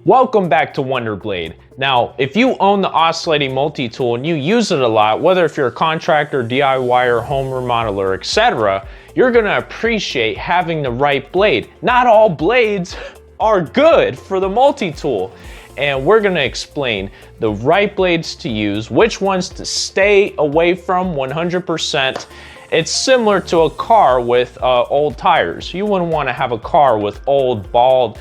Welcome back to WonderBlade. Now, if you own the oscillating multi-tool and you use it a lot, whether if you're a contractor, DIYer, home remodeler, etc., you're gonna appreciate having the right blade. Not all blades are good for the multi-tool. And we're gonna explain the right blades to use, which ones to stay away from 100%. It's similar to a car with old tires. You wouldn't want to have a car with old, bald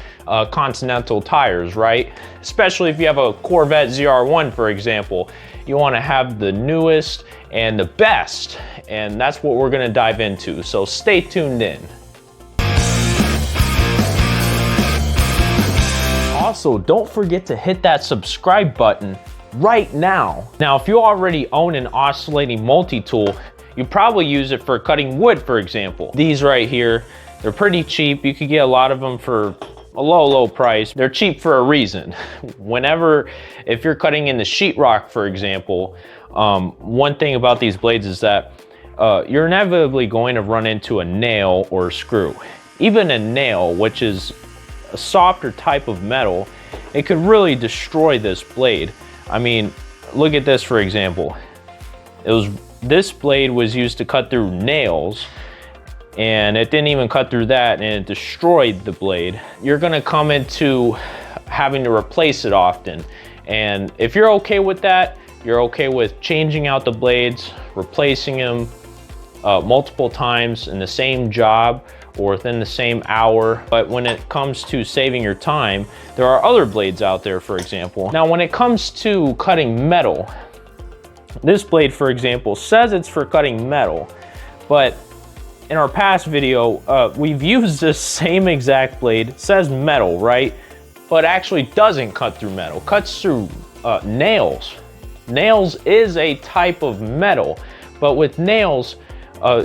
Continental tires, right? Especially if you have a Corvette ZR1, for example. You want to have the newest and the best, and that's what we're going to dive into. So stay tuned in. Also, don't forget to hit that subscribe button right now. Now, if you already own an oscillating multi-tool, you probably use it for cutting wood, for example. These right here, they're pretty cheap. You could get a lot of them for a low price. They're cheap for a reason. If you're cutting in the sheetrock, for example, one thing about these blades is that you're inevitably going to run into a nail or a screw. Even a nail, which is a softer type of metal, it could really destroy this blade. I mean, look at this, for example. This blade was used to cut through nails, and it didn't even cut through that, and it destroyed the blade. You're gonna come into having to replace it often. And if you're okay with that, you're okay with changing out the blades, replacing them multiple times in the same job or within the same hour. But when it comes to saving your time, there are other blades out there, for example. Now, when it comes to cutting metal, this blade, for example, says it's for cutting metal, but in our past video, we've used this same exact blade. It says metal, right? But actually doesn't cut through metal, cuts through nails. Nails is a type of metal, but with nails,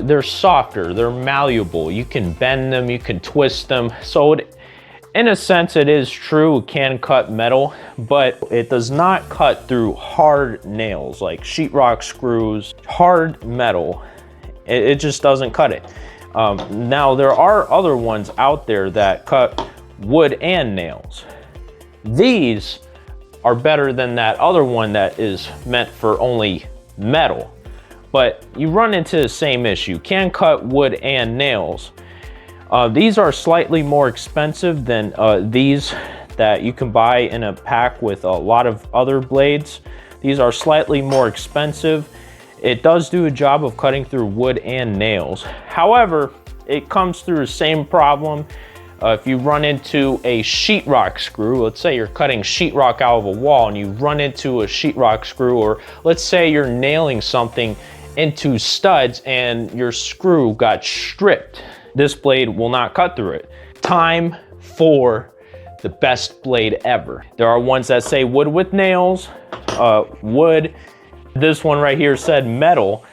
they're softer, they're malleable. You can bend them, you can twist them. So in a sense, it is true, it can cut metal, but it does not cut through hard nails like sheetrock screws, hard metal. It just doesn't cut it. Now, there are other ones out there that cut wood and nails. These are better than that other one that is meant for only metal. But you run into the same issue, can cut wood and nails. These are slightly more expensive than these that you can buy in a pack with a lot of other blades. These are slightly more expensive. It does do a job of cutting through wood and nails. However, it comes through the same problem. If you run into a sheetrock screw, let's say you're cutting sheetrock out of a wall and you run into a sheetrock screw, or let's say you're nailing something into studs and your screw got stripped. This blade will not cut through it. Time for the best blade ever. There are ones that say wood with nails, wood. This one right here said metal.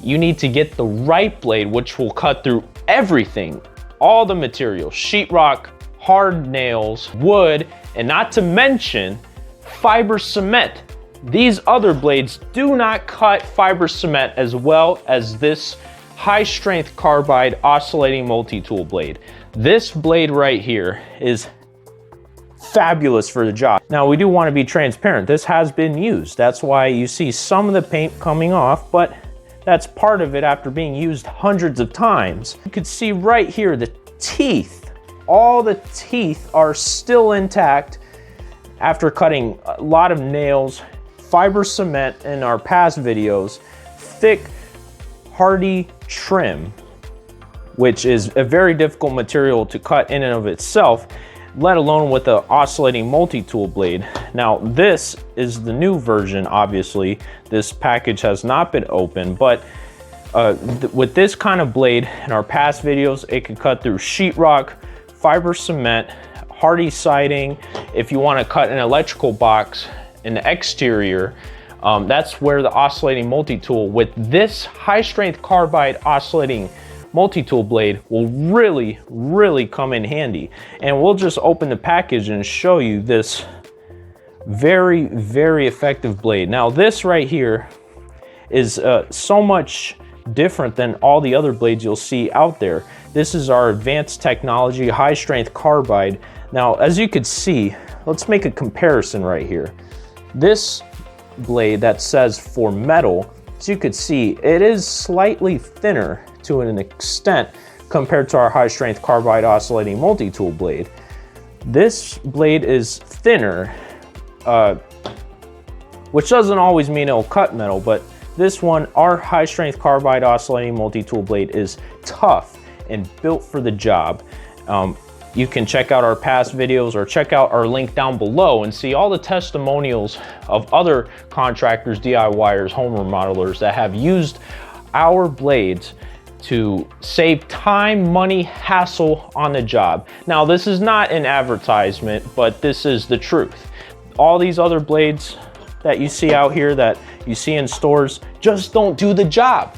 You need to get the right blade, which will cut through everything, all the materials, sheetrock, hard nails, wood, and not to mention fiber cement. These other blades do not cut fiber cement as well as this high strength carbide oscillating multi-tool blade. This blade right here is fabulous for the job. Now, we do want to be transparent. This has been used. That's why you see some of the paint coming off, but that's part of it after being used hundreds of times. You can see right here the teeth. All the teeth are still intact after cutting a lot of nails, fiber cement in our past videos, thick, hardy trim, which is a very difficult material to cut in and of itself, let alone with the oscillating multi-tool blade. Now, this is the new version, obviously. This package has not been opened, but with this kind of blade in our past videos, it can cut through sheetrock, fiber cement, hardy siding. If you want to cut an electrical box in the exterior, that's where the oscillating multi-tool with this high strength carbide oscillating multi-tool blade will really come in handy. And we'll just open the package and show you this very effective blade. Now, this right here is so much different than all the other blades you'll see out there. This is our advanced technology, high strength carbide Now, as you could see, let's make a comparison right here. This blade that says for metal, as you could see, it is slightly thinner to an extent compared to our high strength carbide oscillating multi-tool blade. This blade is thinner, which doesn't always mean it'll cut metal, but this one, our high strength carbide oscillating multi-tool blade, is tough and built for the job. You can check out our past videos or check out our link down below and see all the testimonials of other contractors, DIYers, home remodelers that have used our blades to save time, money, hassle on the job. Now, this is not an advertisement, but this is the truth. All these other blades that you see out here, that you see in stores, just don't do the job.